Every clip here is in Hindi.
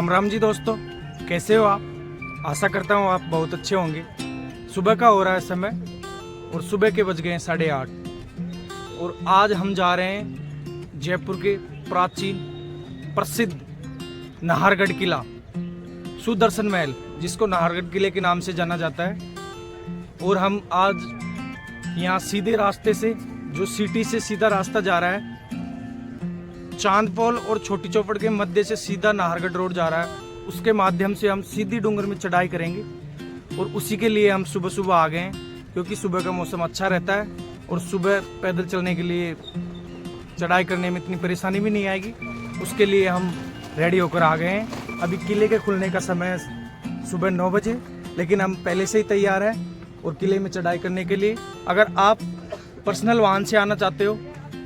राम राम जी दोस्तों, कैसे हो आप। आशा करता हूँ आप बहुत अच्छे होंगे। सुबह का हो रहा है समय और सुबह के बज गए हैं 8:30 और आज हम जा रहे हैं जयपुर के प्राचीन प्रसिद्ध नाहरगढ़ किला, सुदर्शन महल, जिसको नाहरगढ़ किले के नाम से जाना जाता है। और हम आज यहाँ सीधे रास्ते से, जो सिटी से सीधा रास्ता जा रहा है, चांदपोल और छोटी चौपड़ के मध्य से सीधा नाहरगढ़ रोड जा रहा है, उसके माध्यम से हम सीधी डूंगर में चढ़ाई करेंगे। और उसी के लिए हम सुबह सुबह आ गए हैं, क्योंकि सुबह का मौसम अच्छा रहता है और सुबह पैदल चलने के लिए चढ़ाई करने में इतनी परेशानी भी नहीं आएगी। उसके लिए हम रेडी होकर आ गए हैं। अभी किले के खुलने का समय सुबह 9 बजे, लेकिन हम पहले से ही तैयार हैं और किले में चढ़ाई करने के लिए। अगर आप पर्सनल वाहन से आना चाहते हो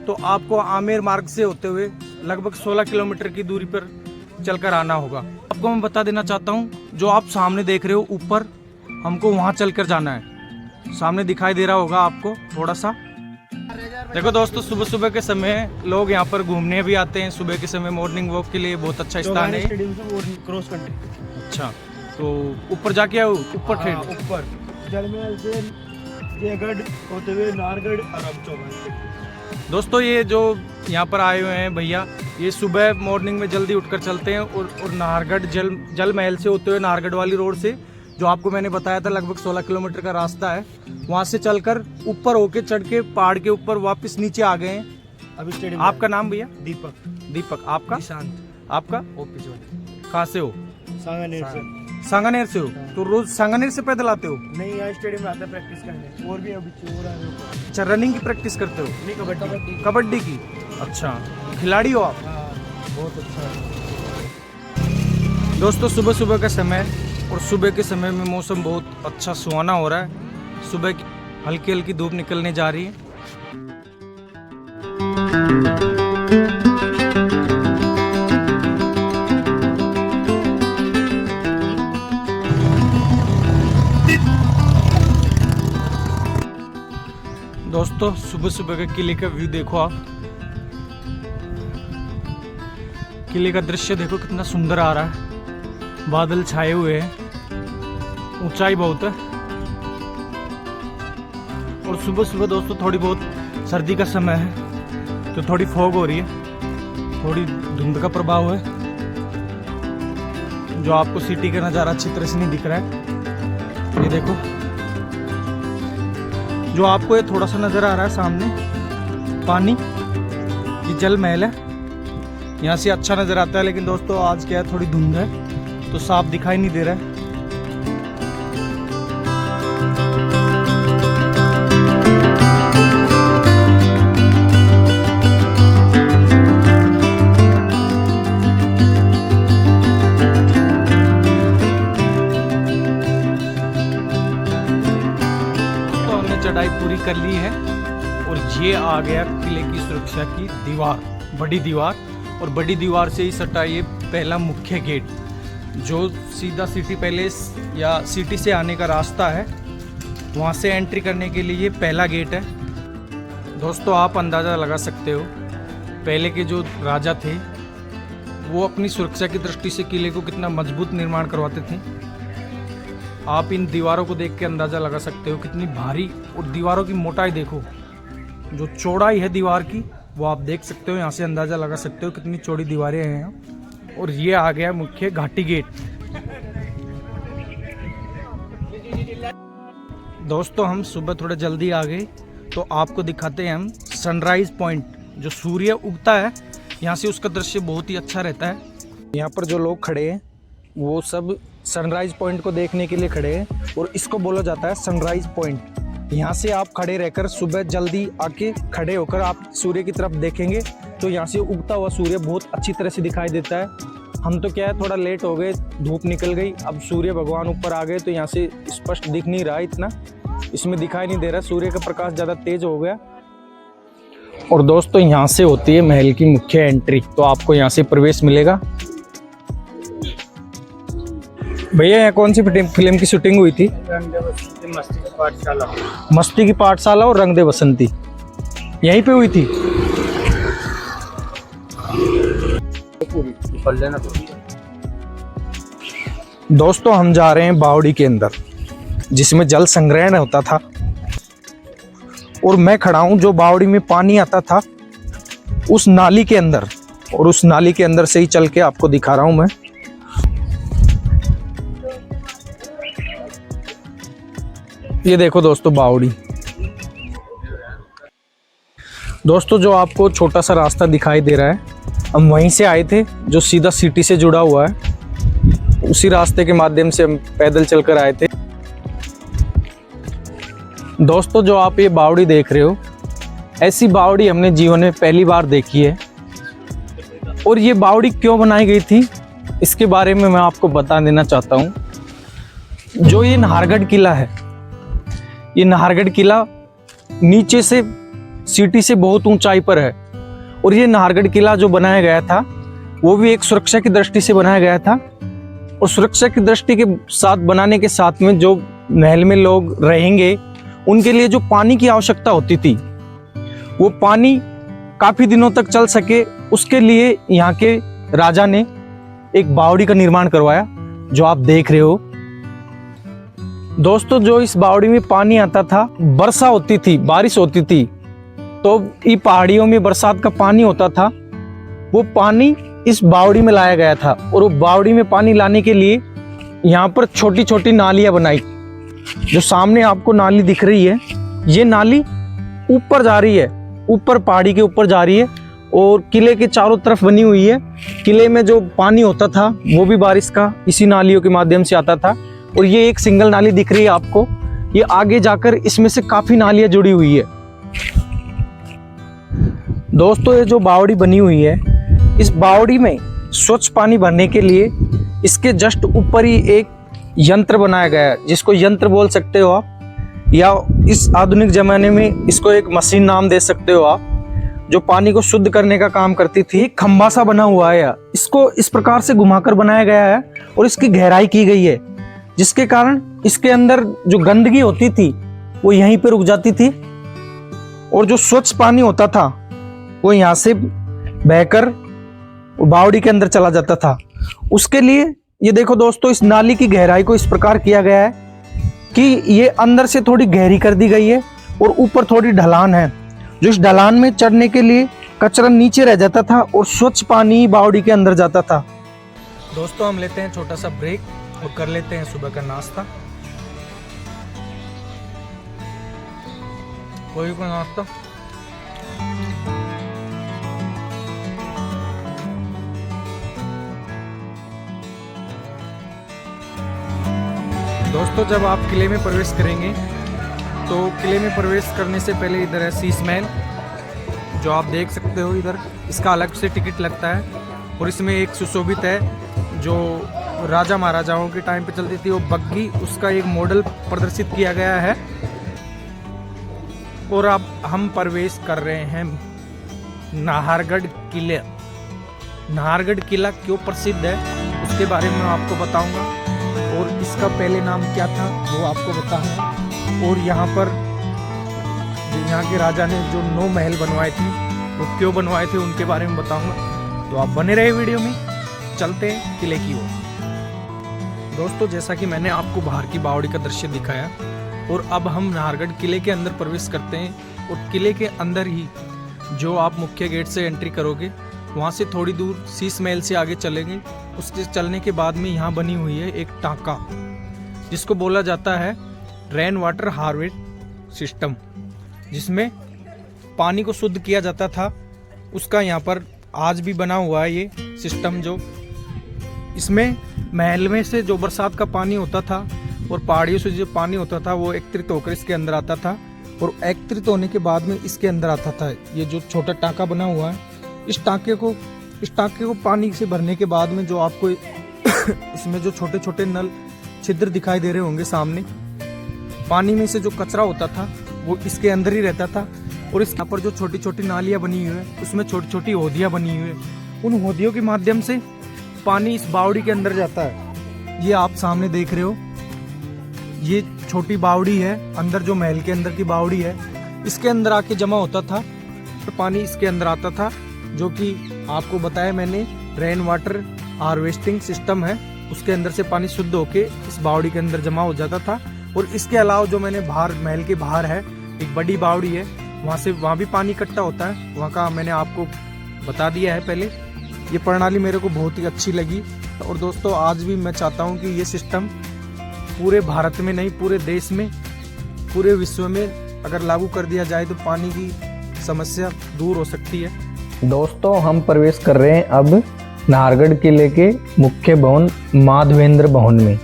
तो आपको आमेर मार्ग से होते हुए लगभग 16 किलोमीटर की दूरी पर चलकर आना होगा। आपको मैं बता देना चाहता हूँ, जो आप सामने देख रहे हो ऊपर, हमको वहाँ चलकर जाना है। सामने दिखाई दे रहा होगा आपको थोड़ा सा। देखो दोस्तों, सुबह सुबह के समय लोग यहाँ पर घूमने भी आते हैं। सुबह के समय मॉर्निंग वॉक के लिए बहुत अच्छा स्थान है। Cross country. अच्छा, तो ऊपर जाके आओ, ऊपर ऊपर जलमहल से जयगढ़ होते हुए नाहरगढ़ और अब चौगान। दोस्तों, ये जो यहाँ पर आए हुए हैं भैया, ये सुबह मॉर्निंग में जल्दी उठकर चलते हैं और नाहरगढ़ जल महल से होते हुए नाहरगढ़ वाली रोड से, जो आपको मैंने बताया था लगभग 16 किलोमीटर का रास्ता है, वहाँ से चलकर ऊपर होके चढ़ के पहाड़ के ऊपर वापस नीचे आ गए हैं। अभी स्टेडियम। आपका नाम भैया? दीपक। आपका? शांत। आपका? कहाँ से हो? सांगानेर से। सांगानेर से हो? तो रोज सांगानेर से पैदल आते हो? नहीं, यहाँ स्टेडियम में आता है प्रैक्टिस करने। और भी अभी चोर आ रहे हो। अच्छा, रनिंग की प्रैक्टिस करते हो? नहीं, कबड्डी। कबड्डी की? अच्छा, खिलाड़ी हो आप? हाँ, बहुत अच्छा। दोस्तों, सुबह सुबह का समय और सुबह के समय में मौसम बहुत अच्छा सुहाना हो रहा है। सुबह की हल्की हल्की धूप निकलने जा रही है। दोस्तों, सुबह सुबह के किले का व्यू देखो आप। किले का दृश्य देखो कितना सुंदर आ रहा है। बादल छाए हुए हैं, ऊंचाई बहुत है। और सुबह सुबह दोस्तों थोड़ी बहुत सर्दी का समय है, तो थोड़ी फॉग हो रही है, थोड़ी धुंध का प्रभाव है, जो आपको सिटी का नज़ारा अच्छी तरह से नहीं दिख रहा है। ये देखो, जो आपको ये थोड़ा सा नज़र आ रहा है सामने पानी, ये जल महल है। यहाँ से अच्छा नज़र आता है, लेकिन दोस्तों आज क्या है, थोड़ी धुंध है तो साफ दिखाई नहीं दे रहा है। तो हमने चढ़ाई पूरी कर ली है और ये आ गया किले की सुरक्षा की दीवार, बड़ी दीवार। और बड़ी दीवार से ही सटा ये पहला मुख्य गेट, जो सीधा सिटी पैलेस या सिटी से आने का रास्ता है, वहाँ से एंट्री करने के लिए ये पहला गेट है। दोस्तों, आप अंदाज़ा लगा सकते हो, पहले के जो राजा थे वो अपनी सुरक्षा की दृष्टि से किले को कितना मजबूत निर्माण करवाते थे। आप इन दीवारों को देख के अंदाज़ा लगा सकते हो कितनी भारी, और दीवारों की मोटाई देखो, जो चौड़ाई है दीवार की वो आप देख सकते हो। यहाँ से अंदाज़ा लगा सकते हो कितनी चौड़ी दीवारें हैं यहाँ। और ये आ गया मुख्य घाटी गेट। दोस्तों, हम सुबह थोड़ा जल्दी आ गए, तो आपको दिखाते हैं हम सनराइज पॉइंट, जो सूर्य उगता है यहाँ से, उसका दृश्य बहुत ही अच्छा रहता है। यहाँ पर जो लोग खड़े हैं वो सब सनराइज पॉइंट को देखने के लिए खड़े हैं, और इसको बोला जाता है सनराइज पॉइंट। यहाँ से आप खड़े रहकर सुबह जल्दी आके खड़े होकर आप सूर्य की तरफ देखेंगे तो यहाँ से उगता हुआ सूर्य बहुत अच्छी तरह से दिखाई देता है। हम तो क्या है, थोड़ा लेट हो गए, धूप निकल गई, अब सूर्य भगवान ऊपर आ गए, तो यहाँ से स्पष्ट दिख नहीं रहा, इतना इसमें दिखाई नहीं दे रहा, सूर्य का प्रकाश ज़्यादा तेज हो गया। और दोस्तों, यहाँ से होती है महल की मुख्य एंट्री, तो आपको यहाँ से प्रवेश मिलेगा। भैया, यहाँ कौन सी फिल्म की शूटिंग हुई थी? मस्ती की पाठशाला। मस्ती की पाठशाला और रंग दे बसंती यहीं पे हुई थी। दोस्तों हम जा रहे हैं बावड़ी के अंदर जिसमें जल संग्रहण होता था, और मैं खड़ा हूं जो बावड़ी में पानी आता था उस नाली के अंदर, और उस नाली के अंदर से ही चल के आपको दिखा रहा हूं मैं। ये देखो दोस्तों बावड़ी। दोस्तों जो आपको छोटा सा रास्ता दिखाई दे रहा है, हम वहीं से आए थे जो सीधा सिटी से जुड़ा हुआ है। उसी रास्ते के माध्यम से हम पैदल चलकर आए थे। दोस्तों जो आप ये बावड़ी देख रहे हो, ऐसी बावड़ी हमने जीवन में पहली बार देखी है। और ये बावड़ी क्यों बनाई गई थी इसके बारे में मैं आपको बता देना चाहता हूँ। जो ये नाहरगढ़ किला है, ये नाहरगढ़ किला नीचे से सिटी से बहुत ऊंचाई पर है, और ये नाहरगढ़ किला जो बनाया गया था वो भी एक सुरक्षा की दृष्टि से बनाया गया था। और सुरक्षा की दृष्टि के साथ बनाने के साथ में जो महल में लोग रहेंगे उनके लिए जो पानी की आवश्यकता होती थी, वो पानी काफी दिनों तक चल सके, उसके लिए यहाँ के राजा ने एक बावड़ी का निर्माण करवाया जो आप देख रहे हो। दोस्तों जो इस बावड़ी में पानी आता था, वर्षा होती थी, बारिश होती थी, तो ये पहाड़ियों में बरसात का पानी होता था, वो पानी इस बावड़ी में लाया गया था। और वो बावड़ी में पानी लाने के लिए यहाँ पर छोटी छोटी नालियां बनाई। जो सामने आपको नाली दिख रही है, ये नाली ऊपर जा रही है, ऊपर पहाड़ी के ऊपर जा रही है, और किले के चारों तरफ बनी हुई है। किले में जो पानी होता था वो भी बारिश का इसी नालियों के माध्यम से आता था। और ये एक सिंगल नाली दिख रही है आपको, ये आगे जाकर इसमें से काफी नालियां जुड़ी हुई है। दोस्तों ये जो बावड़ी बनी हुई है, इस बावड़ी में स्वच्छ पानी भरने के लिए इसके जस्ट ऊपर ही एक यंत्र बनाया गया है, जिसको यंत्र बोल सकते हो आप, या इस आधुनिक जमाने में इसको एक मशीन नाम दे सकते हो आप, जो पानी को शुद्ध करने का काम करती थी। एक खंबा सा बना हुआ है, इसको इस प्रकार से घुमाकर बनाया गया है और इसकी गहराई की गई है, जिसके कारण इसके अंदर जो गंदगी होती थी वो यहीं पे रुक जाती थी, और जो स्वच्छ पानी होता था वो यहाँ से बहकर बावड़ी के अंदर चला जाता था। उसके लिए ये देखो दोस्तों, इस नाली की गहराई को इस प्रकार किया गया है कि ये अंदर से थोड़ी गहरी कर दी गई है और ऊपर थोड़ी ढलान है। जो इस ढलान में चढ़ने के लिए कचरा नीचे रह जाता था और स्वच्छ पानी बावड़ी के अंदर जाता था। दोस्तों हम लेते हैं छोटा सा ब्रेक और कर लेते हैं सुबह का नाश्ता। कोई को नाश्ता दोस्तों, जब आप किले में प्रवेश करेंगे तो किले में प्रवेश करने से पहले इधर है शीश महल, जो आप देख सकते हो इधर। इसका अलग से टिकट लगता है, और इसमें एक सुशोभित है जो राजा महाराजाओं के टाइम पे चलती थी, वो बग्घी, उसका एक मॉडल प्रदर्शित किया गया है। और अब हम प्रवेश कर रहे हैं नाहरगढ़ किले। नाहरगढ़ किला क्यों प्रसिद्ध है उसके बारे में मैं आपको बताऊंगा, और इसका पहले नाम क्या था वो आपको बताऊंगा। और यहाँ पर यहाँ के राजा ने जो 9 महल बनवाए थे वो क्यों बनवाए थे उनके बारे में बताऊंगा। तो आप बने रहे वीडियो में, चलते हैं किले की ओर। दोस्तों जैसा कि मैंने आपको बाहर की बावड़ी का दृश्य दिखाया, और अब हम नाहरगढ़ किले के अंदर प्रवेश करते हैं। और किले के अंदर ही जो आप मुख्य गेट से एंट्री करोगे, वहाँ से थोड़ी दूर शीश महल से आगे चलेंगे। उसके चलने के बाद में यहाँ बनी हुई है एक टांका, जिसको बोला जाता है रेन वाटर हार्वेस्ट सिस्टम, जिसमें पानी को शुद्ध किया जाता था। उसका यहाँ पर आज भी बना हुआ है ये सिस्टम। जो इसमें महल में से जो बरसात का पानी होता था और पहाड़ियों से जो पानी होता था वो एकत्रित होकर इसके अंदर आता था, और एकत्रित होने के बाद में इसके अंदर आता था। ये जो छोटा टांका बना हुआ है, इस टांके को पानी से भरने के बाद में जो आपको इसमें जो छोटे छोटे नल छिद्र दिखाई दे रहे होंगे सामने, पानी में से जो कचरा होता था वो इसके अंदर ही रहता था। और इस यहाँ पर जो छोटी छोटी नालियाँ बनी हुई है, उसमें छोटी छोटी होदियाँ बनी हुई है। उन होदियों के माध्यम से पानी इस बावड़ी के अंदर जाता है। ये आप सामने देख रहे हो, ये छोटी बावड़ी है, अंदर जो महल के अंदर की बावड़ी है, इसके अंदर आके जमा होता था तो पानी इसके अंदर आता था, जो कि आपको बताया मैंने रेन वाटर हार्वेस्टिंग सिस्टम है। उसके अंदर से पानी शुद्ध होके इस बावड़ी के अंदर जमा हो जाता था। और इसके अलावा जो मैंने बाहर महल के बाहर है एक बड़ी बावड़ी है, वहाँ भी पानी इकट्ठा होता है, वहाँ का मैंने आपको बता दिया है पहले। ये प्रणाली मेरे को बहुत ही अच्छी लगी और दोस्तों आज भी मैं चाहता हूँ कि ये सिस्टम पूरे भारत में नहीं पूरे देश में पूरे विश्व में अगर लागू कर दिया जाए तो पानी की समस्या दूर हो सकती है। दोस्तों हम प्रवेश कर रहे हैं अब नाहरगढ़ किले के मुख्य भवन माधवेंद्र भवन में।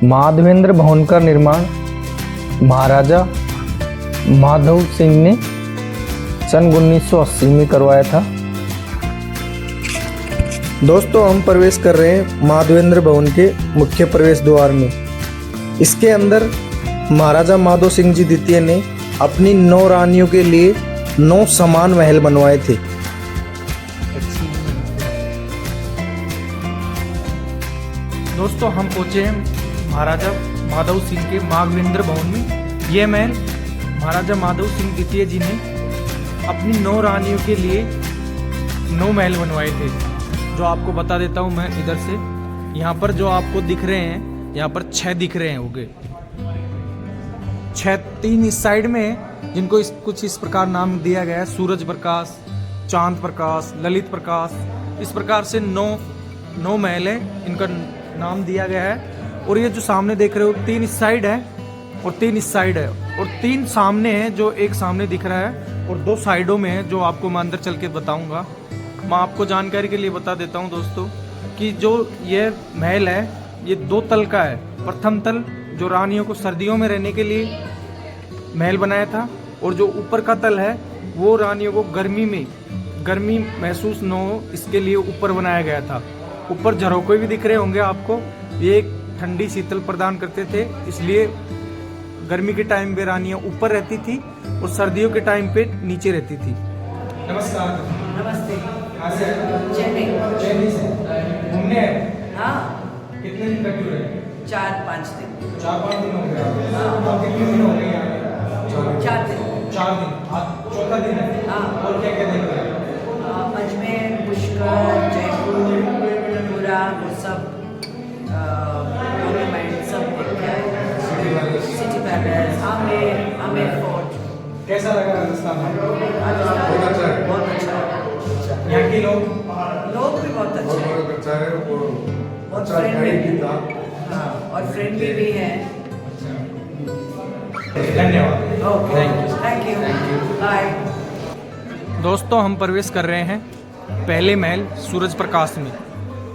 माधवेंद्र भवन का निर्माण महाराजा माधव सिंह ने सन 1980 में करवाया था। दोस्तों हम प्रवेश कर रहे हैं माधवेंद्र भवन के मुख्य प्रवेश द्वार में। इसके अंदर महाराजा माधव सिंह जी द्वितीय ने अपनी 9 रानियों के लिए 9 समान महल बनवाए थे। दोस्तों हम पहुंचे हैं महाराजा माधव सिंह के माधवेंद्र भवन में। यह महल महाराजा माधव सिंह द्वितीय जी ने अपनी 9 रानियों के लिए 9 महल बनवाए थे, जो आपको बता देता हूं मैं इधर से। यहाँ पर जो आपको दिख रहे हैं, यहाँ पर 6 दिख रहे हैं होंगे, 6 3 इस साइड में है जिनको कुछ इस प्रकार नाम दिया गया है, सूरज प्रकाश, चांद प्रकाश, ललित प्रकाश, इस प्रकार से 9 महल है, इनका नाम दिया गया है। और ये जो सामने देख रहे हो 3 इस साइड है और 3 इस साइड है और 3 सामने है, जो एक सामने दिख रहा है और 2 साइडों में है, जो आपको मैं अंदर चल के बताऊंगा। मैं आपको जानकारी के लिए बता देता हूं दोस्तों कि जो ये महल है ये 2 तल का है। प्रथम तल जो रानियों को सर्दियों में रहने के लिए महल बनाया था और जो ऊपर का तल है वो रानियों को गर्मी महसूस न हो इसके लिए ऊपर बनाया गया था। ऊपर झरोखे भी दिख रहे होंगे आपको, ये एक ठंडी शीतल प्रदान करते थे, इसलिए गर्मी के टाइम पे रानियां ऊपर रहती थी और सर्दियों के टाइम पे नीचे रहती थी। नमस्कार। नमस्ते। कहाँ से आए? चेन्नई से घूमने आए? हाँ, कितने दिन का टूर है? 4-5 दिन। 4-5 दिन हो गए। और कितने दिन हो गए यहाँ पे? 4 दिन। 4 दिन। आज चौथा दिन है। हाँ। और क्या क्या देख रहे हैं? अजमेर, पुष्कर, जयपुर, पूरा वो सब मॉन्यूमेंट सब देख के आए। City palace, Amer fort. कैसा लगा राजस्थान में? राजस्थान बहुत अच्छा है। यहाँ के लोग भी बहुत अच्छे हैं, बहुत फ्रेंडली। हाँ, और फ्रेंडली भी है। धन्यवाद। Okay, thank you, bye. दोस्तों हम प्रवेश कर रहे हैं पहले महल सूरज प्रकाश में,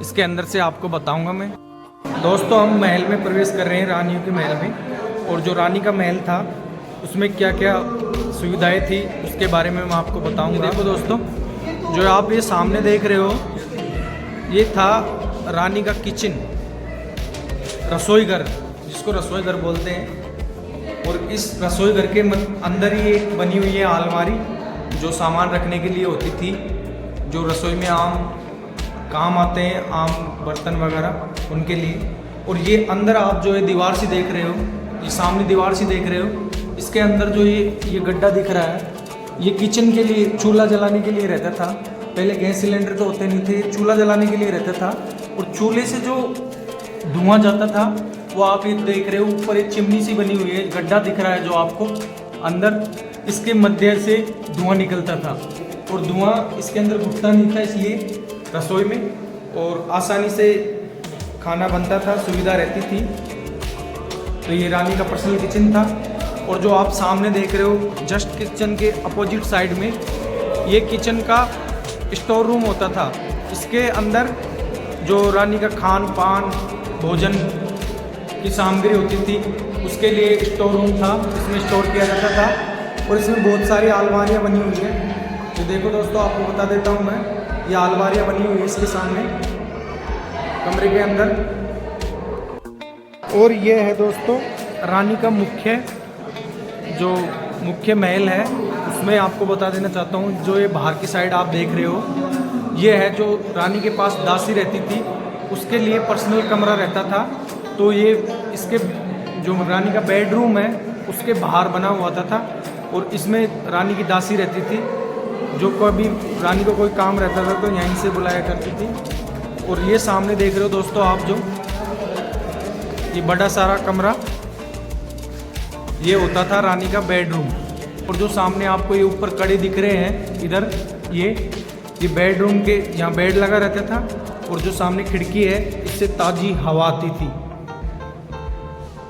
इसके अंदर से आपको बताऊंगा मैं। दोस्तों हम महल में प्रवेश कर रहे हैं, रानियों के महल में, और जो रानी का महल था उसमें क्या क्या सुविधाएं थी उसके बारे में मैं आपको बताऊंगा। देखो दोस्तों, जो आप ये सामने देख रहे हो ये था रानी का किचन, रसोई घर, जिसको रसोई घर बोलते हैं। और इस रसोई घर के अंदर ही एक बनी हुई है अलमारी, जो सामान रखने के लिए होती थी, जो रसोई में आम काम आते हैं, आम बर्तन वगैरह उनके लिए। और ये अंदर आप जो है दीवार से देख रहे हो, ये सामने दीवार से देख रहे हो, इसके अंदर जो ये गड्ढा दिख रहा है, ये किचन के लिए, चूल्हा जलाने के लिए रहता था। पहले गैस सिलेंडर तो होते नहीं थे, चूल्हा जलाने के लिए रहता था। और चूल्हे से जो धुआं जाता था वो आप ये देख रहे हो, ऊपर एक चिमनी सी बनी हुई है, गड्ढा दिख रहा है जो आपको अंदर, इसके मध्य से धुआं निकलता था और धुआं इसके अंदर घुटता नहीं था, इसलिए रसोई में और आसानी से खाना बनता था, सुविधा रहती थी। तो ये रानी का पर्सनल किचन था। और जो आप सामने देख रहे हो जस्ट किचन के अपोजिट साइड में, ये किचन का स्टोर रूम होता था। इसके अंदर जो रानी का खान पान भोजन की सामग्री होती थी उसके लिए स्टोर रूम था, इसमें स्टोर किया जाता था। और इसमें बहुत सारी अलमारियाँ बनी हुई हैं। तो देखो दोस्तों, आपको बता देता हूँ मैं, ये अलमारियाँ बनी हुई है इसके सामने कमरे के अंदर। और ये है दोस्तों रानी का मुख्य महल है, उसमें आपको बता देना चाहता हूँ, जो ये बाहर की साइड आप देख रहे हो, ये है जो रानी के पास दासी रहती थी, उसके लिए पर्सनल कमरा रहता था। तो ये इसके जो रानी का बेडरूम है उसके बाहर बना हुआ था और इसमें रानी की दासी रहती थी, जो कभी रानी को कोई काम रहता था तो यहीं से बुलाया करती थी। और ये सामने देख रहे हो दोस्तों आप, जो ये बड़ा सारा कमरा ये होता था रानी का बेडरूम। और जो सामने आपको ये ऊपर कड़े दिख रहे हैं इधर, ये बेडरूम के यहाँ बेड लगा रहता था। और जो सामने खिड़की है इससे ताज़ी हवा आती थी।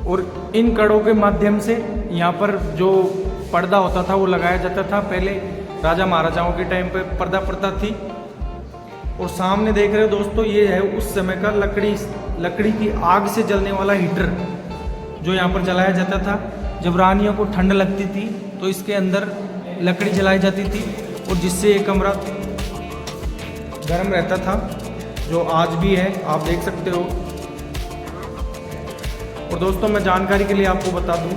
और इन कड़ों के माध्यम से यहाँ पर जो पर्दा होता था वो लगाया जाता था। पहले राजा महाराजाओं के टाइम पे पर्दा प्रथा थी। और सामने देख रहे हो दोस्तों, ये है उस समय का लकड़ी की आग से जलने वाला हीटर जो यहाँ पर जलाया जाता था। जब रानियों को ठंड लगती थी तो इसके अंदर लकड़ी जलाई जाती थी और जिससे ये कमरा गर्म रहता था, जो आज भी है, आप देख सकते हो। और दोस्तों मैं जानकारी के लिए आपको बता दूं,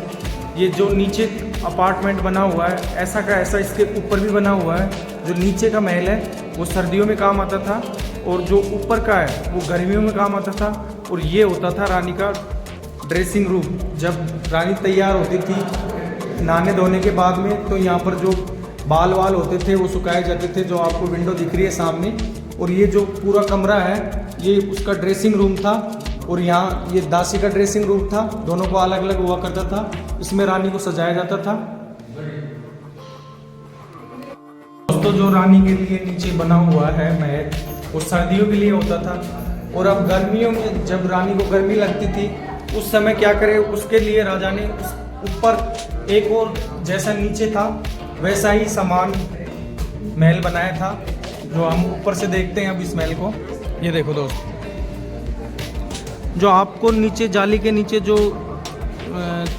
ये जो नीचे अपार्टमेंट बना हुआ है ऐसा का ऐसा इसके ऊपर भी बना हुआ है। जो नीचे का महल है वो सर्दियों में काम आता था और जो ऊपर का है वो गर्मियों में काम आता था। और ये होता था रानी का ड्रेसिंग रूम। जब रानी तैयार होती थी नहाने धोने के बाद में, तो यहाँ पर जो बाल होते थे वो सुखाए जाते थे, जो आपको विंडो दिख रही है सामने। और ये जो पूरा कमरा है ये उसका ड्रेसिंग रूम था। और यहाँ ये दासी का ड्रेसिंग रूम था, दोनों को अलग अलग हुआ करता था। इसमें रानी को सजाया जाता था। दोस्तों जो रानी के लिए नीचे बना हुआ है महल, वो सर्दियों के लिए होता था। और अब गर्मियों में जब रानी को गर्मी लगती थी उस समय क्या करे, उसके लिए राजा ने ऊपर एक और जैसा नीचे था वैसा ही समान महल बनाया था, जो हम ऊपर से देखते हैं अब इस महल को। ये देखो दोस्तों, जो आपको नीचे जाली के नीचे जो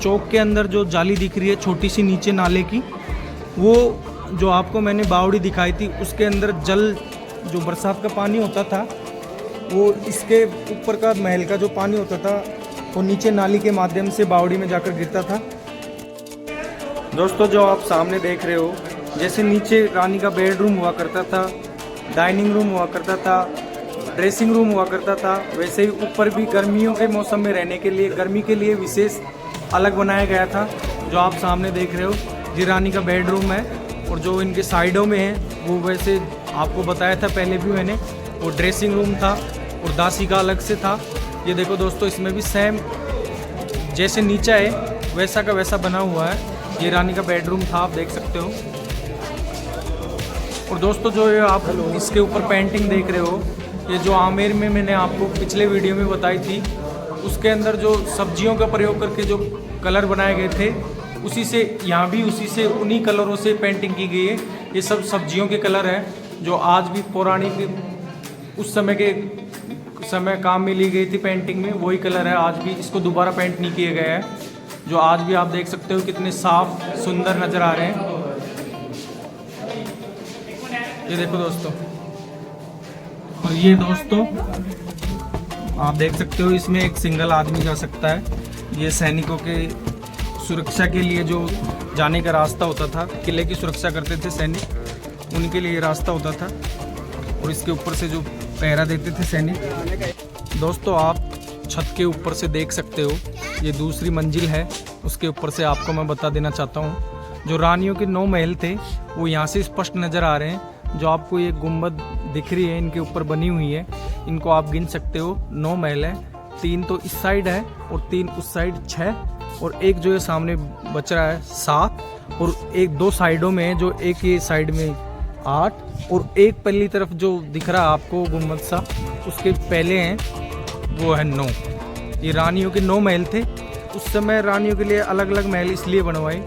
चौक के अंदर जो जाली दिख रही है छोटी सी नीचे नाले की, वो जो आपको मैंने बावड़ी दिखाई थी उसके अंदर जल जो बरसात का पानी होता था वो इसके ऊपर का महल का जो पानी होता था वो नीचे नाली के माध्यम से बावड़ी में जाकर गिरता था। दोस्तों जो आप सामने देख रहे हो, जैसे नीचे रानी का बेडरूम हुआ करता था, डाइनिंग रूम हुआ करता था, ड्रेसिंग रूम हुआ करता था, वैसे ही ऊपर भी गर्मियों के मौसम में रहने के लिए, गर्मी के लिए विशेष अलग बनाया गया था। जो आप सामने देख रहे हो ये रानी का बेडरूम है। और जो इनके साइडों में है वो वैसे आपको बताया था पहले भी मैंने, वो ड्रेसिंग रूम था और दासी का अलग से था। ये देखो दोस्तों, इसमें भी सेम जैसे नीचा है वैसा का वैसा बना हुआ है। ये रानी का बेडरूम था, आप देख सकते हो। और दोस्तों जो ये आप इसके ऊपर पेंटिंग देख रहे हो, ये जो आमेर में मैंने आपको पिछले वीडियो में बताई थी, उसके अंदर जो सब्जियों का प्रयोग करके जो कलर बनाए गए थे, उसी से यहाँ भी उन्हीं कलरों से पेंटिंग की गई है। ये सब सब्जियों के कलर हैं जो आज भी पौराणिक उस समय काम में ली गई थी पेंटिंग में, वही कलर है। आज भी इसको दोबारा पेंट नहीं किया गया है, जो आज भी आप देख सकते हो कितने साफ सुंदर नज़र आ रहे हैं। ये देखो दोस्तों, और ये दोस्तों आप देख सकते हो इसमें एक सिंगल आदमी जा सकता है। ये सैनिकों के सुरक्षा के लिए जो जाने का रास्ता होता था, किले की सुरक्षा करते थे सैनिक, उनके लिए रास्ता होता था। और इसके ऊपर से जो पहरा देते थे सैनिक। दोस्तों आप छत के ऊपर से देख सकते हो, ये दूसरी मंजिल है, उसके ऊपर से आपको मैं बता देना चाहता हूँ, जो रानियों के 9 महल थे वो यहाँ से स्पष्ट नज़र आ रहे हैं। जो आपको ये गुंबद दिख रही है इनके ऊपर बनी हुई है, इनको आप गिन सकते हो। 9 महल है, 3 तो इस साइड है और 3 उस साइड, 6, और एक जो है सामने बच रहा है 7, और एक 2 साइडों में है, जो एक ये साइड में 8, और एक पहली तरफ जो दिख रहा है आपको गुंबद सा, उसके पहले हैं वो है 9। ये रानियों के 9 महल थे। उस समय रानियों के लिए अलग अलग महल इसलिए बनवाए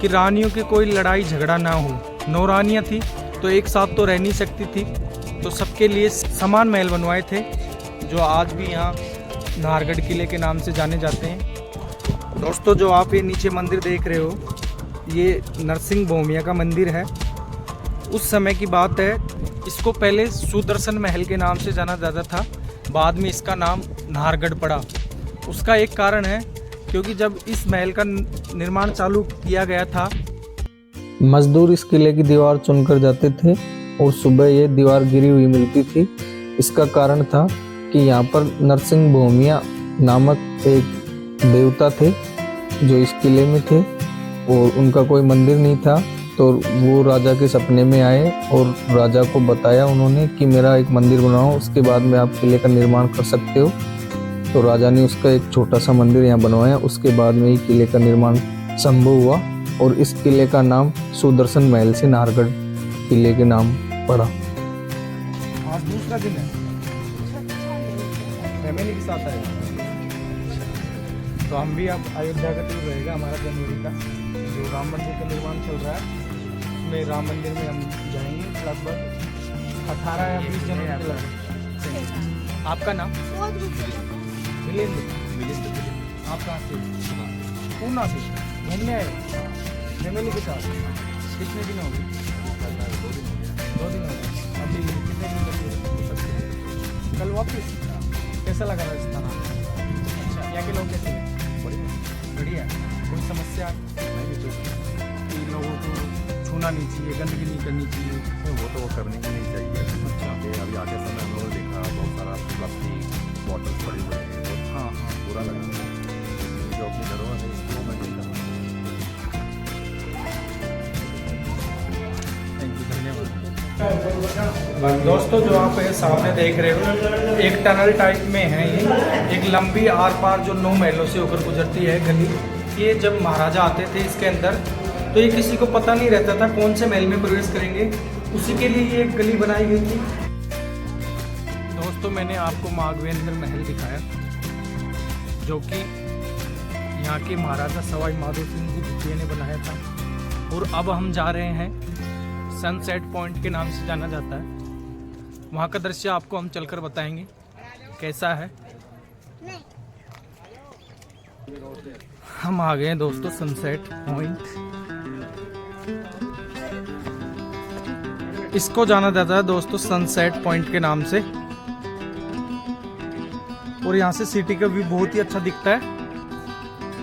कि रानियों के कोई लड़ाई झगड़ा ना हो। 9 रानियाँ थी तो एक साथ तो रह नहीं सकती थी, तो सबके लिए समान महल बनवाए थे, जो आज भी यहाँ नाहरगढ़ किले के नाम से जाने जाते हैं। दोस्तों जो आप ये नीचे मंदिर देख रहे हो, ये नरसिंह भोमिया का मंदिर है। उस समय की बात है, इसको पहले सुदर्शन महल के नाम से जाना जाता था, बाद में इसका नाम नाहरगढ़ पड़ा। उसका एक कारण है, क्योंकि जब इस महल का निर्माण चालू किया गया था, मजदूर इस किले की दीवार चुनकर जाते थे और सुबह ये दीवार गिरी हुई मिलती थी। इसका कारण था कि यहाँ पर नरसिंह भोमिया नामक एक देवता थे जो इस किले में थे, और उनका कोई मंदिर नहीं था। तो वो राजा के सपने में आए और राजा को बताया उन्होंने कि मेरा एक मंदिर बनाओ, उसके बाद में आप किले का निर्माण कर सकते हो। तो राजा ने उसका एक छोटा सा मंदिर यहाँ बनवाया। उसके बाद में ही किले का निर्माण संभव हुआ और इस किले का नाम सुदर्शन महल से नाहरगढ़ किले के नाम पड़ा। आज दूसरा दिन है, फैमिली के साथ आए। तो हम भी अब अयोध्या का टूर रहेगा हमारा जनवरी का, जो राम मंदिर का निर्माण चल रहा है उसमें राम मंदिर में हम जाएंगे लगभग 18 या 20 जनवरी। आपका नाम? मिलिंद। आप कहाँ से? पूना से घूमने आए फैमिली के साथ? कितने दिन हो गए? 2 दिन हो गए। अभी कितने दिन लगे? कल वापस? कैसा लगा राजस्थान? अच्छा, यहाँ के लोग कैसे हैं? बढ़िया। कोई समस्या नहीं? कि लोगों को छूना नहीं चाहिए, गंदगी नहीं करनी चाहिए? वो तो वो करनी ही नहीं चाहिए। अच्छा। अभी आगे समय हम लोगों ने देखा बहुत सारा प्लास्टिक बॉटल्स पड़े हुए हैं, बहुत हाँ हाँ, बुरा लगा। जो अपनी धरोहर है इसको मैं नहीं करना। थैंक यू, धन्यवाद। दोस्तों जो आप ये सामने देख रहे हो एक टनल टाइप में है, ये एक लंबी आर पार जो 9 महलों से होकर गुजरती है गली। ये जब महाराजा आते थे इसके अंदर तो ये किसी को पता नहीं रहता था कौन से महल में प्रवेश करेंगे, उसी के लिए ये एक गली बनाई गई थी। दोस्तों मैंने आपको माधवेंद्र महल दिखाया जो कि यहाँ के महाराजा सवाई माधो सिंह जी द्वितीय ने बनाया था। और अब हम जा रहे हैं सनसेट पॉइंट के नाम से जाना जाता है, वहाँ का दृश्य आपको हम चलकर बताएंगे कैसा है। हम आ गए हैं दोस्तों सनसेट पॉइंट। इसको जाना जाता है दोस्तों सनसेट पॉइंट के नाम से। और यहाँ से सिटी का व्यू बहुत ही अच्छा दिखता है,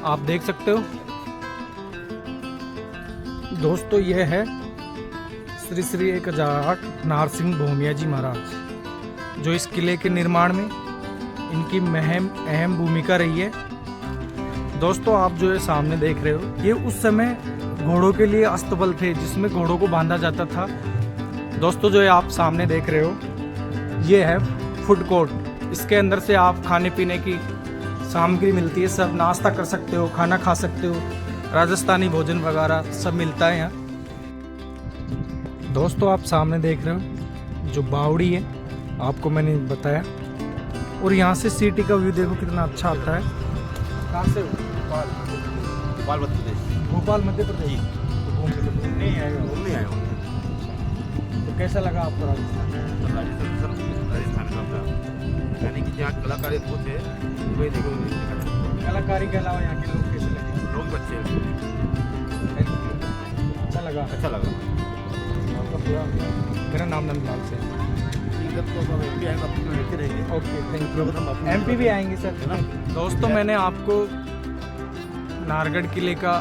आप देख सकते हो। दोस्तों यह है श्री श्री 1008 नारसिंह भूमिया जी महाराज, जो इस किले के निर्माण में इनकी अहम भूमिका रही है। दोस्तों आप जो है सामने देख रहे हो ये उस समय घोड़ों के लिए अस्तबल थे जिसमें घोड़ों को बांधा जाता था। दोस्तों जो है आप सामने देख रहे हो ये है फूड कोर्ट, इसके अंदर से आप खाने पीने की सामग्री मिलती है, सब नाश्ता कर सकते हो, खाना खा सकते हो, राजस्थानी भोजन वगैरह सब मिलता है यहाँ। दोस्तों आप सामने देख रहे हो जो बावड़ी है आपको मैंने बताया। और यहाँ से सिटी का व्यू देखो कितना अच्छा आता है। कहाँ से हो? भोपाल मध्य प्रदेश। भोपाल मध्य प्रदेश। घूमने आए हो? घूमने आए हो। तो कैसा लगा आपको राजस्थान? राजस्थान का यानी कि यहाँ कलाकारी अद्भुत है, वही देखो। कलाकारी के अलावा यहाँ के लोग कैसे लगे? लोग अच्छे हैं। अच्छा लगा? अच्छा लगा। आपका पूरा? मेरा नाम नंदलाल से है। एमपी आएंगे अपने लेते रहेंगे। Okay thank you. एमपी भी आएंगे सर, है ना? दोस्तों मैंने आपको नाहरगढ़ किले का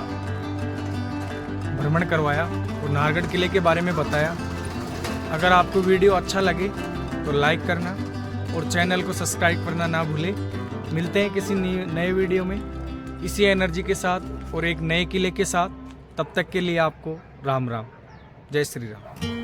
भ्रमण करवाया और नाहरगढ़ किले के बारे में बताया। अगर आपको वीडियो अच्छा लगे तो लाइक करना और चैनल को सब्सक्राइब करना ना भूलें। मिलते हैं किसी नए वीडियो में इसी एनर्जी के साथ और एक नए किले के साथ। तब तक के लिए आपको राम राम, जय श्री राम।